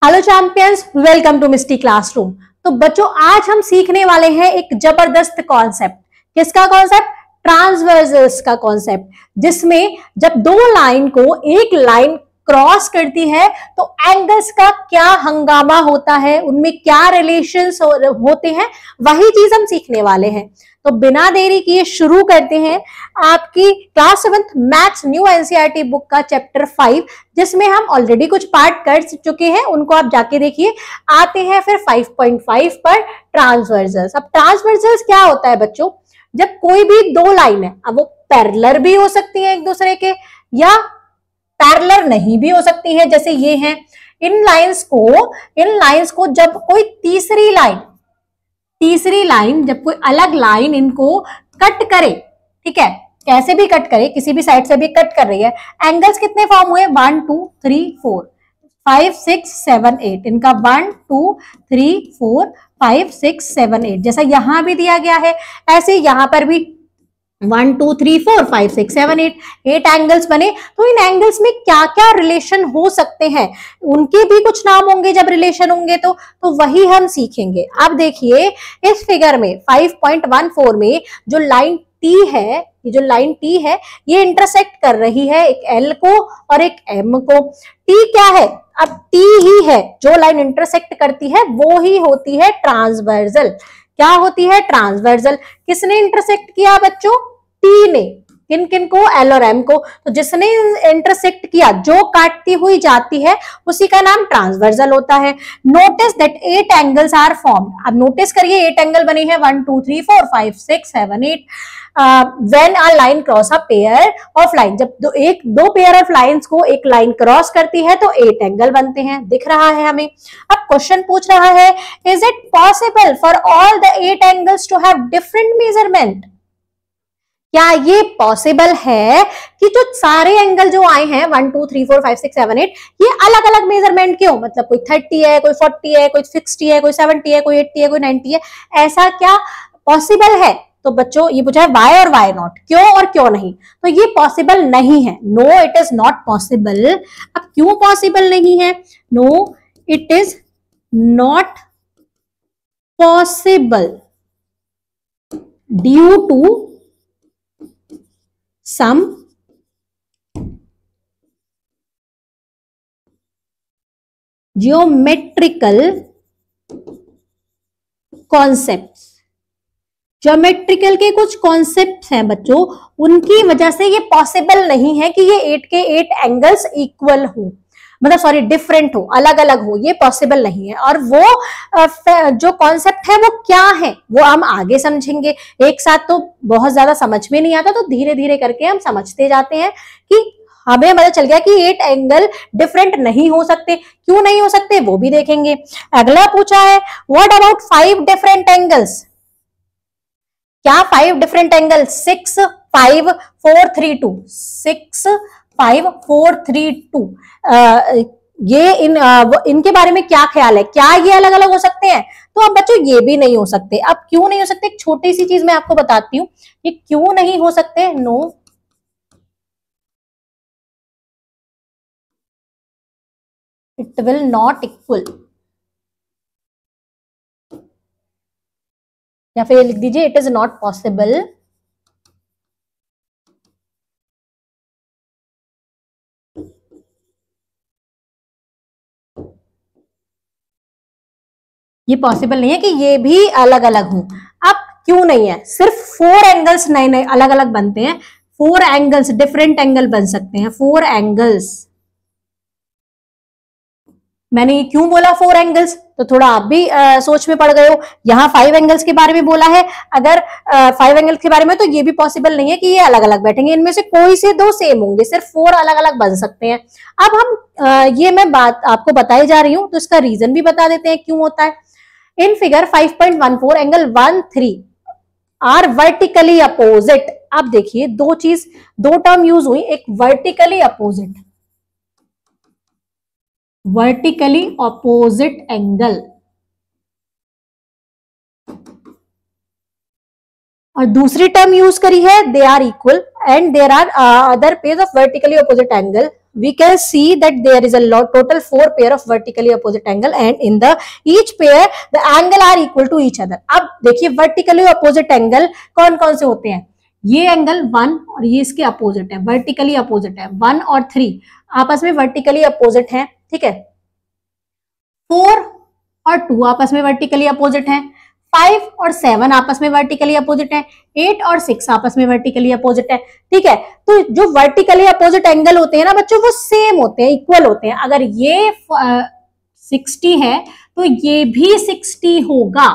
Hello champions, welcome to Misty classroom. तो बच्चों, आज हम सीखने वाले हैं एक जबरदस्त कॉन्सेप्ट। किसका कॉन्सेप्ट? ट्रांसवर्सल्स का कॉन्सेप्ट, जिसमें जब दो लाइन को एक लाइन क्रॉस करती है तो एंगल्स का क्या हंगामा होता है, उनमें क्या रिलेशंस होते हैं, वही चीज हम सीखने वाले हैं। तो बिना देरी किए शुरू करते हैं आपकी class 7th maths new NCERT book का चैप्टर 5, जिसमें हम ऑलरेडी कुछ पार्ट कर चुके हैं, उनको आप जाके देखिए। आते हैं फिर 5.5 पर ट्रांसवर्सल्स। अब ट्रांसवर्सल्स क्या होता है बच्चों? जब कोई भी दो लाइन है, अब वो पैरेलल भी हो सकती है एक दूसरे के, या पैरेलल नहीं भी हो सकती है, जैसे ये हैं। इन लाइंस को जब कोई तीसरी लाइन जब कोई अलग लाइन इनको कट करे, ठीक है, कैसे भी कट करे, किसी भी साइड से भी कट कर रही है, एंगल्स कितने फॉर्म हुए? 1 2 3 4 5 6 7 8। इनका 1 2 3 4 5 6 7 8, जैसा यहां भी दिया गया है, ऐसे यहां पर भी 1 2 3 4 5 6 7 8 एंगल्स बने। तो इन एंगल्स में क्या क्या रिलेशन हो सकते हैं, उनके भी कुछ नाम होंगे जब रिलेशन होंगे तो वही हम सीखेंगे। अब देखिए इस फिगर में 5.14 में जो लाइन टी है, ये इंटरसेक्ट कर रही है एक एल को और एक एम को। टी क्या है? अब टी ही है, जो लाइन इंटरसेक्ट करती है वो ही होती है ट्रांसवर्सल। क्या होती है? ट्रांसवर्सल। किसने इंटरसेक्ट किया बच्चों? टी ने। किन किन को? एल और एम को। तो जिसने इंटरसेक्ट किया, जो काटती हुई जाती है, उसी का नाम ट्रांसवर्सल होता है। Notice that 8 angles are formed. अब नोटिस करिए 8 एंगल बने हैं, 1 2 3 4 5 6 7 8 when a line cross a pair of line. जब दो पेयर ऑफ लाइंस को एक लाइन क्रॉस करती है तो 8 एंगल बनते हैं, दिख रहा है हमें। अब क्वेश्चन पूछ रहा है, is it possible for all the 8 angles to have different measurement? क्या ये पॉसिबल है कि जो सारे एंगल जो आए हैं 1 2 3 4 5 6 7 8, ये अलग अलग मेजरमेंट के हो? मतलब कोई 30 है, कोई 40 है, कोई 60 है, कोई 70 है, कोई 80 है, कोई 90 है, ऐसा क्या पॉसिबल है? तो बच्चों ये पूछा है वाई और वाई नॉट, क्यों और क्यों नहीं। तो ये पॉसिबल नहीं है। No, it is not possible. अब क्यों पॉसिबल नहीं है? No, it is not possible due to some geometrical concepts। Geometrical के कुछ कॉन्सेप्ट हैं बच्चों, उनकी वजह से ये पॉसिबल नहीं है कि ये 8 के 8 एंगल्स इक्वल हो, मतलब सॉरी डिफरेंट हो, अलग अलग हो, ये पॉसिबल नहीं है। और वो जो कॉन्सेप्ट है वो क्या है, वो हम आगे समझेंगे। एक साथ तो बहुत ज्यादा समझ में नहीं आता, तो धीरे धीरे करके हम समझते जाते हैं कि हमें पता चल गया कि 8 एंगल डिफरेंट नहीं हो सकते। क्यों नहीं हो सकते वो भी देखेंगे। अगला पूछा है, व्हाट अबाउट 5 डिफरेंट एंगल्स? क्या 5 डिफरेंट एंगल? 6 5 4 3 2 6 5 4 3 2, ये इनके बारे में क्या ख्याल है? क्या ये अलग अलग हो सकते हैं? तो अब बच्चों ये भी नहीं हो सकते। अब क्यों नहीं हो सकते? एक छोटी सी चीज मैं आपको बताती हूँ, ये क्यों नहीं हो सकते। No, it will not equal, या फिर लिख दीजिए इट इज नॉट पॉसिबल ये पॉसिबल नहीं है कि ये भी अलग अलग हों। अब क्यों नहीं है? सिर्फ 4 एंगल्स नए नए अलग अलग बनते हैं, 4 एंगल्स डिफरेंट एंगल बन सकते हैं, 4 एंगल्स। मैंने क्यों बोला 4 एंगल्स? तो थोड़ा आप भी सोच में पड़ गए हो। यहाँ 5 एंगल्स के बारे में बोला है, अगर 5 एंगल्स के बारे में, तो ये भी पॉसिबल नहीं है कि ये अलग अलग बैठेंगे, इनमें से कोई से 2 सेम होंगे, सिर्फ 4 अलग अलग बन सकते हैं। अब हम ये मैं बात आपको बताई जा रही हूँ, तो इसका रीजन भी बता देते हैं क्यों होता है। In figure 5.14 angle 1 3 are vertically opposite. अब देखिए दो टर्म यूज हुई, एक वर्टिकली अपोजिट एंगल, और दूसरी टर्म यूज करी है they are equal, and there are other pairs of vertically opposite angle we can see that there is a total 4 pair of vertically opposite angle and in the each pair the angle are equal to each other. अब देखिए vertically opposite angle कौन कौन से होते हैं, ये angle 1 और ये इसके अपोजिट है, वर्टिकली अपोजिट है, 1 और 3 आपस में वर्टिकली अपोजिट है, ठीक है। 4 और 2 आपस में वर्टिकली अपोजिट है, 5 और 7 आपस में वर्टिकली अपोजिट है, 8 और 6 आपस में वर्टिकली अपोजिट है, ठीक है। तो जो वर्टिकली अपोजिट एंगल होते हैं ना बच्चों, वो सेम होते हैं, इक्वल होते हैं। अगर ये 60 है तो ये भी 60 होगा,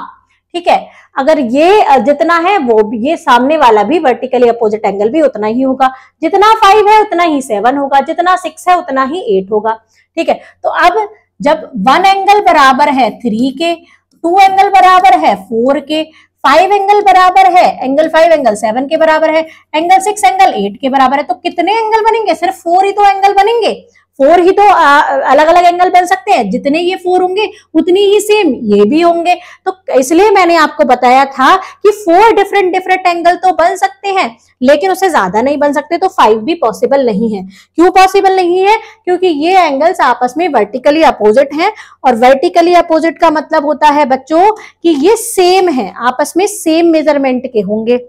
ठीक है। अगर ये जितना है वो ये सामने वाला भी वर्टिकली अपोजिट एंगल भी उतना ही होगा, जितना 5 है उतना ही 7 होगा, जितना 6 है उतना ही 8 होगा, ठीक है। तो अब जब 1 एंगल बराबर है 3 के, 2 एंगल बराबर है 4 के, 5 एंगल बराबर है, एंगल 5 एंगल 7 के बराबर है, एंगल 6 एंगल 8 के बराबर है, तो कितने एंगल बनेंगे, सिर्फ 4 ही तो एंगल बनेंगे, 4 ही तो अलग अलग एंगल बन सकते हैं, जितने ये 4 होंगे उतनी ही सेम ये भी होंगे। तो इसलिए मैंने आपको बताया था कि 4 डिफरेंट एंगल तो बन सकते हैं, लेकिन उससे ज्यादा नहीं बन सकते, तो 5 भी पॉसिबल नहीं है। क्यों पॉसिबल नहीं है, क्योंकि ये एंगल्स आपस में वर्टिकली अपोजिट हैं, और वर्टिकली अपोजिट का मतलब होता है बच्चों कि ये सेम है, आपस में सेम मेजरमेंट के होंगे।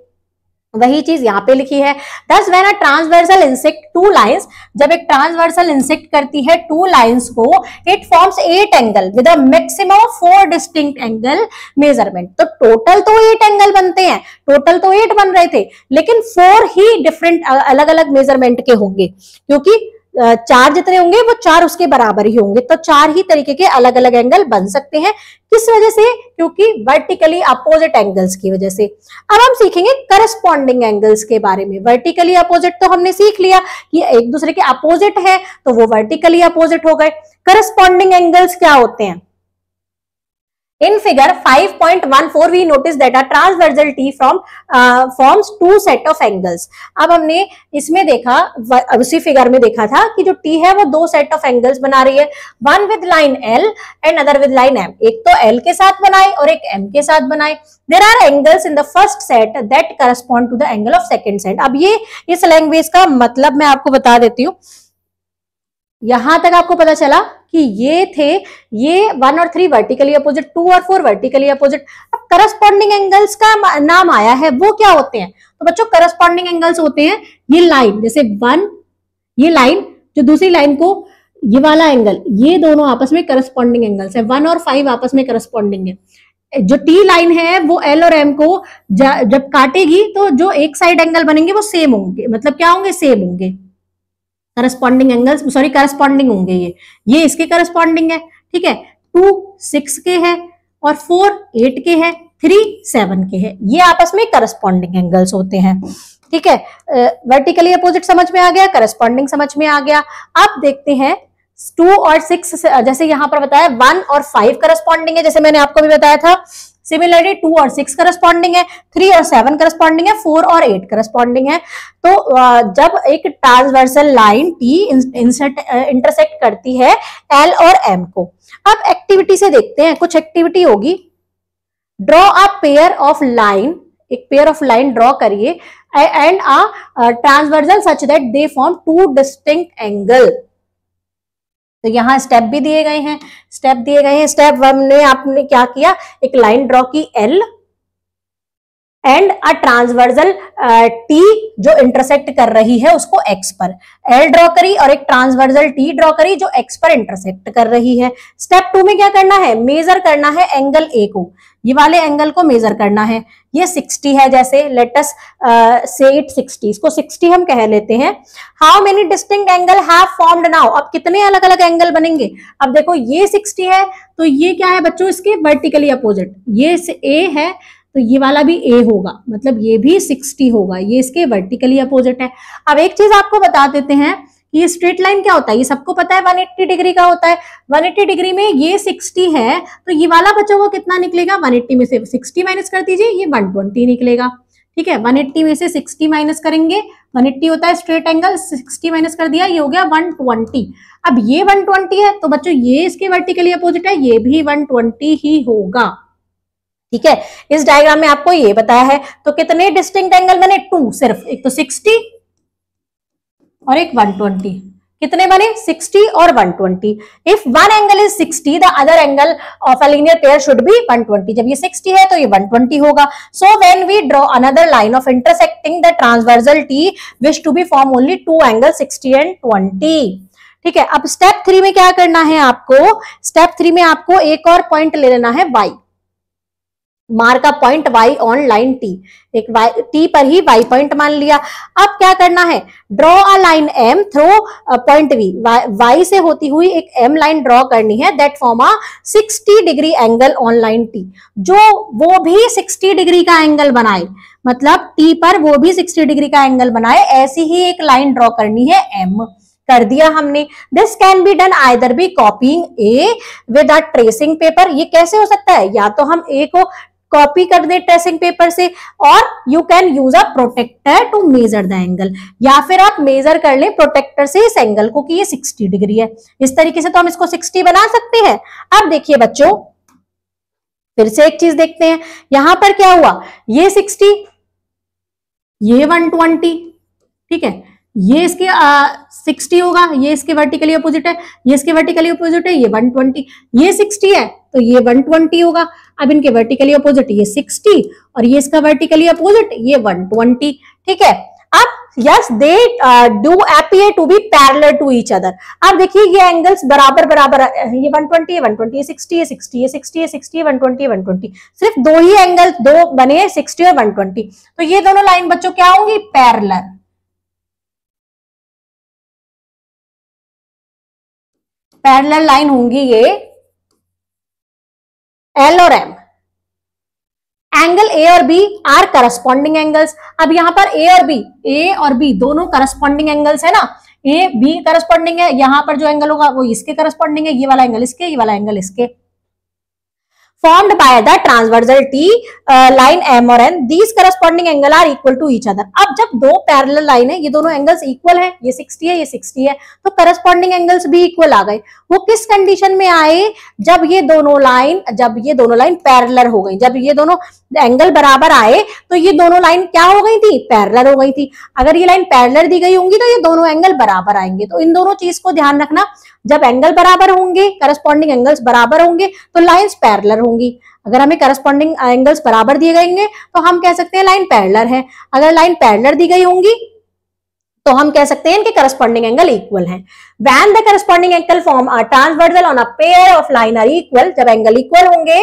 वही चीज यहाँ पे लिखी है, thus when a transversal insect 2 lines, जब एक ट्रांसवर्सल इंसेक्ट करती है 2 लाइंस को, it forms 8 angle with a maximum of 4 distinct angle measurement. तो टोटल तो 8 एंगल बनते हैं, टोटल तो 8 बन रहे थे, लेकिन 4 ही डिफरेंट अलग अलग मेजरमेंट के होंगे, क्योंकि 4 जितने होंगे वो 4 उसके बराबर ही होंगे, तो 4 ही तरीके के अलग अलग एंगल बन सकते हैं। किस वजह से, क्योंकि वर्टिकली अपोजिट एंगल्स की वजह से। अब हम सीखेंगे करस्पॉन्डिंग एंगल्स के बारे में। वर्टिकली अपोजिट तो हमने सीख लिया कि एक दूसरे के अपोजिट है तो वो वर्टिकली अपोजिट हो गए। करस्पॉन्डिंग एंगल्स क्या होते हैं? In figure 5.14 we notice that a transversal T forms 2 set of angles। अब हमने इसमें देखा, उसी फिगर में देखा था कि जो T है वो 2 सेट ऑफ एंगल्स बना रही है, one with line L and other with line M। एक तो L के साथ बनाए और एक M के साथ बनाए। There are angles in the first set that correspond to the angle of second set। अब ये इस लैंग्वेज का मतलब मैं आपको बता देती हूँ। यहां तक आपको पता चला कि ये थे, ये 1 और 3 वर्टिकली अपोजिट, 2 और 4 वर्टिकली अपोजिट। अब करस्पॉन्डिंग एंगल्स का नाम आया है, वो क्या होते हैं? तो बच्चों करस्पॉन्डिंग एंगल्स होते हैं ये लाइन, जैसे 1, ये लाइन जो दूसरी लाइन को, ये वाला एंगल, ये दोनों आपस में करस्पॉन्डिंग एंगल्स है। 1 और 5 आपस में करस्पॉन्डिंग है। जो टी लाइन है वो एल और एम को जब काटेगी तो जो एक साइड एंगल बनेंगे वो सेम होंगे, मतलब क्या होंगे? सेम होंगे। करस्पॉन्डिंग एंगल्स, सॉरी करस्पॉन्डिंग होंगे। ये इसके करस्पॉन्डिंग है, ठीक है। 2 6 के है और 4 8 के है, 3 7 के है, ये आपस में करस्पॉन्डिंग एंगल्स होते हैं, ठीक है। वर्टिकली अपोजिट समझ में आ गया, करस्पॉन्डिंग समझ में आ गया। अब देखते हैं 2 और 6, जैसे यहां पर बताया 1 और 5 करस्पॉन्डिंग है, जैसे मैंने आपको भी बताया था। सिमिलरली 2 और 6 करस्पॉन्डिंग है, 3 और 7 करस्पॉन्डिंग है, 4 और 8 करस्पॉन्डिंग है। तो जब एक ट्रांसवर्सल लाइन T इंटरसेक्ट करती है L और M को। अब एक्टिविटी से देखते हैं, कुछ एक्टिविटी होगी। Draw a pair of line, एक पेयर ऑफ लाइन ड्रॉ करिए and a transversal such that they form 2 distinct angle. तो यहाँ स्टेप भी दिए गए हैं, स्टेप दिए गए हैं। स्टेप 1 में आपने क्या किया, एक लाइन ड्रॉ की L and a transversal T जो इंटरसेक्ट कर रही है उसको X पर। L ड्रॉ करी और एक ट्रांसवर्सल T ड्रॉ करी जो X पर इंटरसेक्ट कर रही है। स्टेप 2 में क्या करना है, मेजर करना है एंगल A को, ये वाले एंगल को मेजर करना है। ये 60 है, जैसे लेट अस से इट 60, इसको 60 हम कह लेते हैं। How many distinct angle have formed now, अब कितने अलग अलग एंगल बनेंगे? अब देखो ये 60 है तो ये क्या है बच्चों, इसके वर्टिकली अपोजिट। ये A है तो ये वाला भी A होगा, मतलब ये भी 60 होगा, ये इसके वर्टिकली अपोजिट है। अब एक चीज आपको बता देते हैं कि ये स्ट्रेट लाइन क्या होता है, ये सबको पता है 180 डिग्री का होता है। 180 डिग्री में ये 60 है तो ये वाला बच्चों को कितना निकलेगा, 180 में से 60 माइनस कर दीजिए, ये 120 निकलेगा, ठीक है। 180 में से 60 माइनस करेंगे, 180 होता है स्ट्रेट एंगल, 60 माइनस कर दिया, ये हो गया 120। अब ये 120 है तो बच्चों ये इसके वर्टिकली अपोजिट है, ये भी 120 ही होगा, ठीक है। इस डायग्राम में आपको ये बताया है। तो कितने डिस्टिंक्ट एंगल बने, 2 सिर्फ, एक तो 60 और एक 120, कितने बने 60 और 120। If one angle is 60 the other angle of a linear pair should be 120। जब ये 60 है तो ये 120 होगा। So when we draw another line of intersecting the transversal T which to be form only two angle 60 and 20। ठीक है, अब step 3 में क्या करना है आपको, स्टेप 3 में आपको एक और पॉइंट ले लेना है y, mark a point y on line t। एक t पर ही y पॉइंट मान लिया। अब क्या करना है, draw a line m through point v, y से होती हुई एक m लाइन ड्रॉ करनी है that form a 60 degree angle on line t, जो वो भी 60 डिग्री का एंगल बनाए, मतलब t पर वो भी 60 डिग्री का एंगल बनाए, ऐसी ही एक लाइन ड्रॉ करनी है m। कर दिया हमने। This can be done either be copying a with a tracing paper. ये कैसे हो सकता है, या तो हम ए को कॉपी कर दे ट्रेसिंग पेपर से, और you can use a protractor to measure the angle, या फिर आप मेजर कर ले प्रोटेक्टर से इस एंगल को कि ये 60 डिग्री है। इस तरीके से तो हम इसको 60 बना सकते हैं। अब देखिए बच्चों, फिर से एक चीज देखते हैं, यहां पर क्या हुआ, ये 60, ये 120, ठीक है, ये इसके 60 होगा, ये इसके वर्टिकली अपोजिट है, ये इसके वर्टिकली अपोजिट है, ये 120, ये 60 है तो ये 120 होगा। अब इनके वर्टिकली अपोजिट ये 60 और ये इसका वर्टिकली अपोजिट ये 120। ठीक है, अब yes they do appear to be parallel to each other. अब देखिए ये एंगल्स बराबर बराबर, ये 120 है 120, ये 60 है 60 है 60 है 60 है 120 है 120, सिर्फ दो ही एंगल दो बने 60 और 120, तो ये दोनों लाइन बच्चों क्या होंगी, पैरेलल। पैरेलल लाइन होंगी ये L और M। एंगल A और B आर करस्पॉन्डिंग एंगल्स। अब यहां पर A और B दोनों करस्पॉन्डिंग एंगल्स है ना, A B करस्पॉन्डिंग है, यहां पर जो एंगल होगा वो इसके करस्पॉन्डिंग है, ये वाला एंगल इसके, ये वाला एंगल इसके। formed by the transversal T line M और N, these corresponding angle are equal to each other। अब जब दो पैरेलल लाइन है, ये दोनों एंगल्स इक्वल है, ये 60 है ये 60 है, तो करस्पॉन्डिंग एंगल्स भी इक्वल आ गए। वो किस कंडीशन में आए, जब ये दोनों लाइन पैरेलल हो गई, जब ये दोनों एंगल बराबर आए तो ये दोनों लाइन क्या हो गई थी, पैरेलल हो गई थी। अगर ये लाइन पैरेलल दी गई होंगी तो ये दोनों एंगल बराबर आएंगे। तो इन दोनों चीज को ध्यान रखना, जब एंगल बराबर होंगे, करस्पॉन्डिंग एंगल्स बराबर होंगे तो लाइंस पैरेलल होंगी। अगर हमें करस्पॉन्डिंग एंगल्स बराबर दिए गए तो हम कह सकते हैं लाइन पैरेलल है। अगर लाइन पैरेलल दी गई होंगी तो हम कह सकते हैं इनके करस्पॉन्डिंग एंगल इक्वल हैं। When the corresponding angle form are transversal on a pair of line are equal, जब एंगल इक्वल होंगे,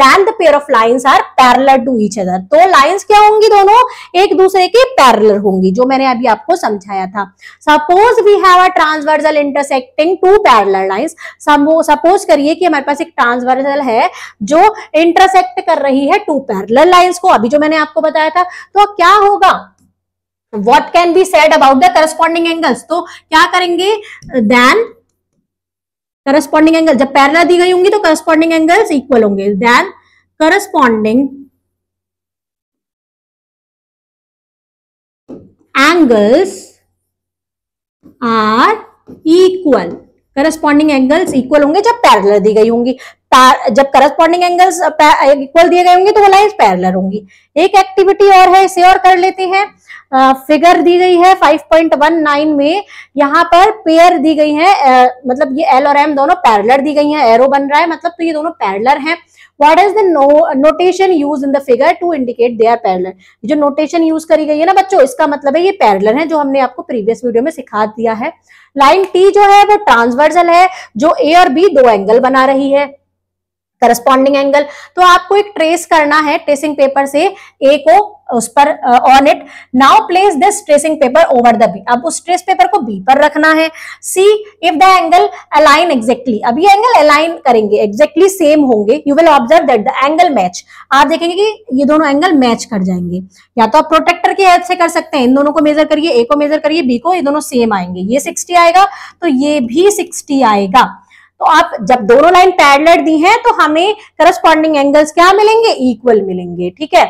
then the pair of lines are parallel to each other, तो लाइंस क्या होंगी, दोनों एक दूसरे के पैरेलल होंगी, जो मैंने अभी आपको समझाया था। Suppose we have a transversal intersecting two parallel lines, suppose करिए कि हमारे पास एक ट्रांसवर्सल है जो इंटरसेक्ट कर रही है टू पैरेलल लाइंस को, अभी जो मैंने आपको बताया था। तो क्या होगा, What can be said about the corresponding angles, तो क्या करेंगे, then corresponding angle जब पैरेलल दी गई होंगी तो corresponding angles इक्वल होंगे, then corresponding angles are equal, corresponding angles equal होंगे जब पैरेलल दी गई होंगी। जब करस्पॉन्डिंग एंगल्स इक्वल दिए गए होंगे तो वो लाइंस पैरेलल होंगी। एक एक्टिविटी और है, इसे और कर लेते हैं। फिगर दी गई है 5.19 में, यहाँ पर पेयर दी गई है, मतलब ये L और M दोनों पैरेलल दी गई हैं, एरो बन रहा है, मतलब तो ये दोनों पैरेलल हैं। What is the notation used in the figure to indicate they are parallel? जो नोटेशन यूज करी गई है ना बच्चों, इसका मतलब है ये पैरेलल है, जो हमने आपको प्रीवियस वीडियो में सिखा दिया है। लाइन T जो है वो ट्रांसवर्सल है, जो A और B दो एंगल बना रही है, करस्पॉन्डिंग एंगल। तो आपको एक ट्रेस करना है ट्रेसिंग पेपर से A को उस पर on it. Now place this tracing paper over the B, अब उस ट्रेस पेपर को B पर रखना है। See if the angle align exactly, अब ये एंगल अलाइन करेंगे, एग्जैक्टली सेम होंगे, you will observe that the angle match, आप देखेंगे कि ये दोनों एंगल मैच कर जाएंगे। या तो आप प्रोटेक्टर की हेल्प से कर सकते हैं, इन दोनों को मेजर करिए, A को मेजर करिए, B को, ये दोनों सेम आएंगे, ये 60 आएगा तो ये भी 60 आएगा। तो आप जब दोनों लाइन पैरेलल दी हैं तो हमें करस्पॉन्डिंग एंगल्स क्या मिलेंगे, इक्वल मिलेंगे। ठीक है,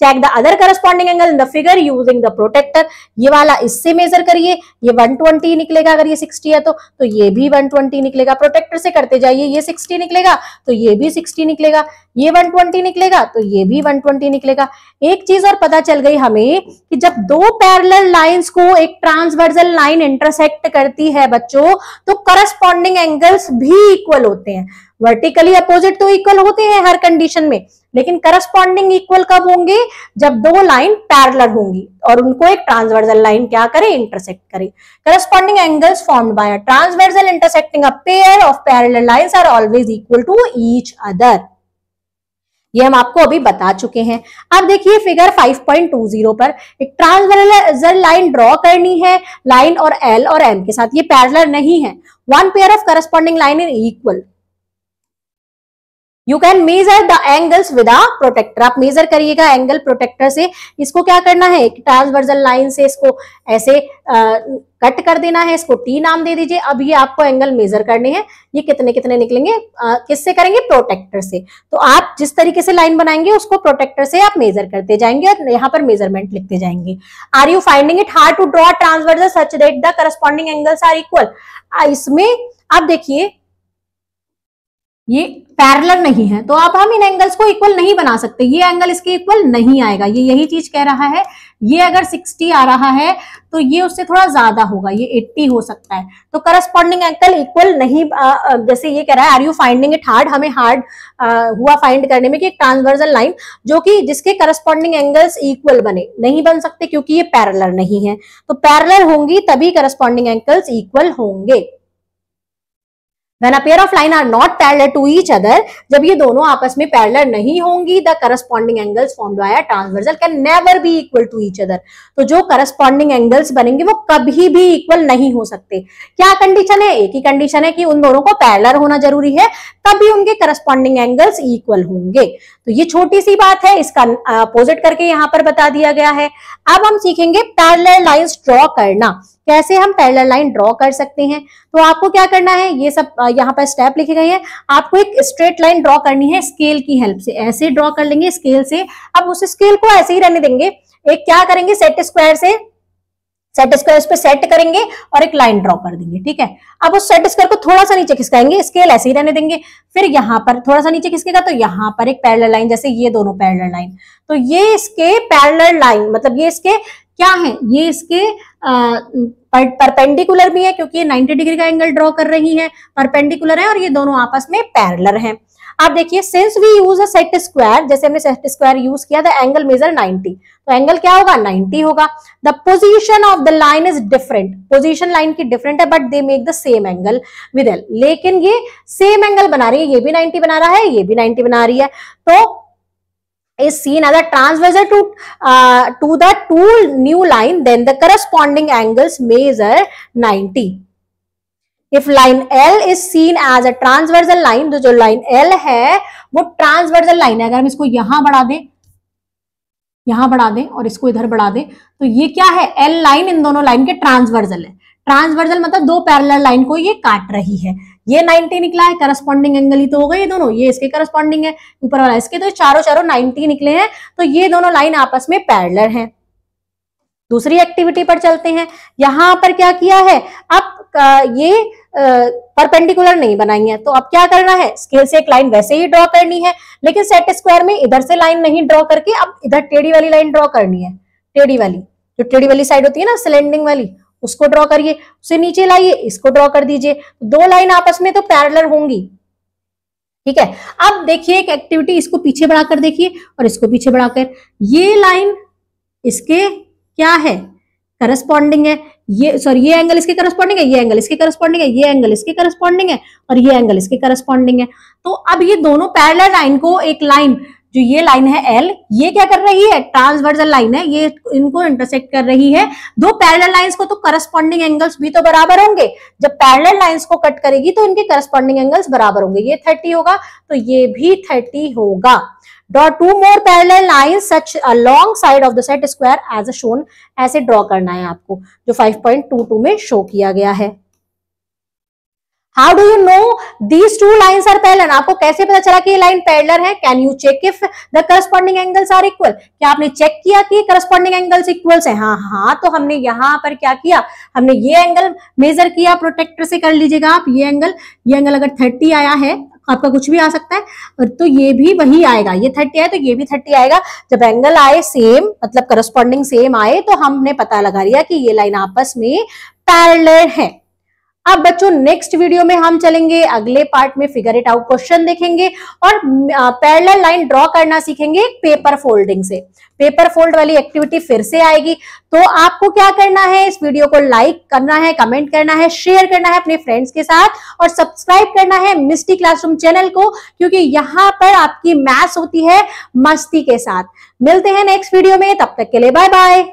check the other corresponding angle in the figure using the protractor. ये वाला इससे मेजर करिए, ये 120 निकलेगा अगर ये 60 है तो ये भी 120 निकलेगा। प्रोटेक्टर से करते जाइए, ये 60 निकलेगा तो ये भी 60 निकलेगा, ये 120 निकलेगा तो ये भी 120 निकलेगा। एक चीज और पता चल गई हमें कि जब दो पैरेलल लाइंस को एक ट्रांसवर्सल लाइन इंटरसेक्ट करती है बच्चों, तो करस्पॉन्डिंग एंगल्स भी इक्वल होते हैं। वर्टिकली अपोजिट तो इक्वल होते हैं हर कंडीशन में, लेकिन करस्पॉन्डिंग इक्वल कब होंगे? जब दो लाइन पैरेलल होंगी और उनको एक ट्रांसवर्सल लाइन क्या करे? इंटरसेक्ट करे। Corresponding angles formed by a transversal intersecting a pair of parallel lines are always equal to each other. ये हम आपको अभी बता चुके हैं। अब देखिए फिगर 5.20 पर एक ट्रांसवर्सल लाइन ड्रॉ करनी है, लाइन और एल और एम के साथ, ये पैरेलल नहीं है। One pair of corresponding line is equal. You can measure the angles with a protractor. आप मेजर करिएगा एंगल प्रोटेक्टर से। इसको क्या करना है? एक ट्रांसवर्सल लाइन से इसको ऐसे कट कर देना है, इसको टी नाम दे दीजिए। अब ये आपको एंगल मेजर करने हैं, ये कितने कितने निकलेंगे, किससे करेंगे? प्रोटेक्टर से। तो आप जिस तरीके से लाइन बनाएंगे उसको प्रोटेक्टर से आप मेजर करते जाएंगे और यहाँ पर मेजरमेंट लिखते जाएंगे। Are you finding it hard to draw transversal such that the corresponding angles are equal? इसमें आप देखिए ये पैरेलल नहीं है तो अब हम इन एंगल्स को इक्वल नहीं बना सकते, ये एंगल इसके इक्वल नहीं आएगा। ये यही चीज कह रहा है। ये अगर 60 आ रहा है तो ये उससे थोड़ा ज्यादा होगा, ये 80 हो सकता है। तो करस्पॉन्डिंग एंगल इक्वल नहीं, जैसे ये कह रहा है are you finding it hard, हमें हार्ड हुआ फाइंड करने में कि एक ट्रांसवर्सल लाइन जो कि जिसके करस्पॉन्डिंग एंगल्स इक्वल बने, नहीं बन सकते क्योंकि ये पैरेलल नहीं है। तो पैरेलल होंगी तभी करस्पॉन्डिंग एंगल्स इक्वल होंगे। When a pair of line are not parallel to each other, जब ये दोनों आपस में पैरेलल नहीं होंगी, the corresponding angles formed by a transversal can never be equal to each other। तो जो corresponding angles बनेंगे वो कभी भी इक्वल नहीं हो सकते। क्या कंडीशन है? एक ही कंडीशन है कि उन दोनों को पैरेलल होना जरूरी है, तभी उनके corresponding angles इक्वल होंगे। तो ये छोटी सी बात है, इसका अपोजिट करके यहाँ पर बता दिया गया है। अब हम सीखेंगे पैरेलल लाइंस ड्रॉ करना। कैसे हम पैरेलल लाइन ड्रॉ कर सकते हैं? तो आपको क्या करना है, ये सब यहाँ पर स्टेप लिखे गए हैं। आपको एक स्ट्रेट लाइन ड्रॉ करनी है स्केल की हेल्प से, ऐसे ड्रॉ कर लेंगे स्केल से। अब उस स्केल को ऐसे ही रहने देंगे। एक क्या करेंगे, सेट स्क्वायर पे सेट करेंगे और एक लाइन ड्रॉ कर देंगे, ठीक है। अब उस सेट स्क्वायर को थोड़ा सा नीचे खिसकाएंगे, स्केल ऐसे ही रहने देंगे। फिर यहाँ पर थोड़ा सा नीचे खिसकेगा तो यहाँ पर एक पैरेलल लाइन, जैसे ये दोनों पैरेलल लाइन, तो ये इसके पैरेलल लाइन, मतलब ये इसके क्या है, ये इसके परपेंडिकुलर भी है क्योंकि ये 90 डिग्री का एंगल ड्रॉ कर रही है, परपेंडिकुलर है और ये दोनों आपस में पैरेलल हैं। आप देखिए since we use a set square, जैसे हमने सेट स्क्वायर यूज किया, द एंगल मेजर 90, तो एंगल क्या होगा? 90 होगा। The position of the line is different, position line की डिफरेंट है but they make the same angle with L, लेकिन ये सेम एंगल बना रही है, ये भी 90 बना रहा है, ये भी 90 बना रही है। तो is seen as a transversal to the two new line, then the corresponding angles measure 90. If line L is seen as a transversal line, तो जो लाइन L है वो ट्रांसवर्सल लाइन है। अगर हम इसको यहां बढ़ा दें और इसको इधर बढ़ा दें तो ये क्या है? L लाइन इन दोनों लाइन के ट्रांसवर्सल है। ट्रांसवर्सल मतलब दो पैरेलल लाइन को ये काट रही है। ये 90 निकला है, करस्पॉन्डिंग एंगल ही तो हो गए ये दोनों, ये इसके करस्पॉन्डिंग है, ऊपर वाला इसके, तो चारों 90 निकले हैं। तो ये दोनों लाइन आपस में पैरेलल हैं। दूसरी एक्टिविटी पर चलते हैं। यहां पर क्या किया है, अब ये परपेंडिकुलर नहीं बनाई है, तो अब क्या करना है, स्केल से एक लाइन वैसे ही ड्रॉ करनी है, लेकिन सेट स्क्वायर में इधर से लाइन नहीं ड्रॉ करके अब इधर टेढ़ी वाली लाइन ड्रॉ करनी है। टेढ़ी वाली, जो टेढ़ी वाली साइड होती है ना, स्लैंडिंग वाली, उसको ड्रॉ करिए। उसे नीचे लाइए, इसको ड्रॉ कर दीजिए। दो लाइन आपस में तो पैरेलल होंगी, ठीक है। अब देखिए एक एक्टिविटी, इसको पीछे बढ़ाकर देखिए और इसको पीछे बढ़ाकर, ये लाइन इसके क्या है? करस्पॉन्डिंग है। ये सॉरी, ये एंगल इसके करस्पॉन्डिंग है, ये एंगल इसके करस्पॉन्डिंग है, ये एंगल इसके करस्पॉन्डिंग है और ये एंगल इसके करस्पॉन्डिंग है। तो अब ये दोनों पैरेलल लाइन को, एक लाइन जो ये लाइन है L, ये क्या कर रही है? ट्रांसवर्सल लाइन है, ये इनको इंटरसेक्ट कर रही है। दो पैरेलल लाइंस को तो करस्पॉन्डिंग एंगल्स भी तो बराबर होंगे। जब पैरेलल लाइंस को कट करेगी तो इनके करस्पॉन्डिंग एंगल्स बराबर होंगे। ये 30 होगा तो ये भी 30 होगा। Draw two more parallel lines such along side of the set square as shown. ऐसे ड्रॉ करना है आपको, जो 5.22 में शो किया गया है। How do you know these two lines are parallel? आपको कैसे पता चला कि ये लाइन पैरेलल है? Can you check if the corresponding angles are equal? क्या आपने चेक किया कि करस्पॉन्डिंग एंगल्स इक्वल्स है? हाँ हाँ, तो हमने यहाँ पर क्या किया, हमने ये एंगल मेजर किया, प्रोटेक्टर से कर लीजिएगा आप। ये एंगल अगर 30 आया है, आपका कुछ भी आ सकता है, और तो ये भी वही आएगा, ये 30 आए तो ये भी 30 आएगा। जब एंगल आए सेम, मतलब करस्पॉन्डिंग सेम आए, तो हमने पता लगा लिया कि ये लाइन आपस में पैरेलल है। अब बच्चों नेक्स्ट वीडियो में हम चलेंगे, अगले पार्ट में फिगर इट आउट क्वेश्चन देखेंगे और पैरेलल लाइन ड्रॉ करना सीखेंगे पेपर फोल्डिंग से। पेपर फोल्ड वाली एक्टिविटी फिर से आएगी। तो आपको क्या करना है, इस वीडियो को लाइक करना है, कमेंट करना है, शेयर करना है अपने फ्रेंड्स के साथ और सब्सक्राइब करना है मिस्टी क्लासरूम चैनल को, क्योंकि यहाँ पर आपकी मैथ्स होती है मस्ती के साथ। मिलते हैं नेक्स्ट वीडियो में, तब तक के लिए बाय बाय।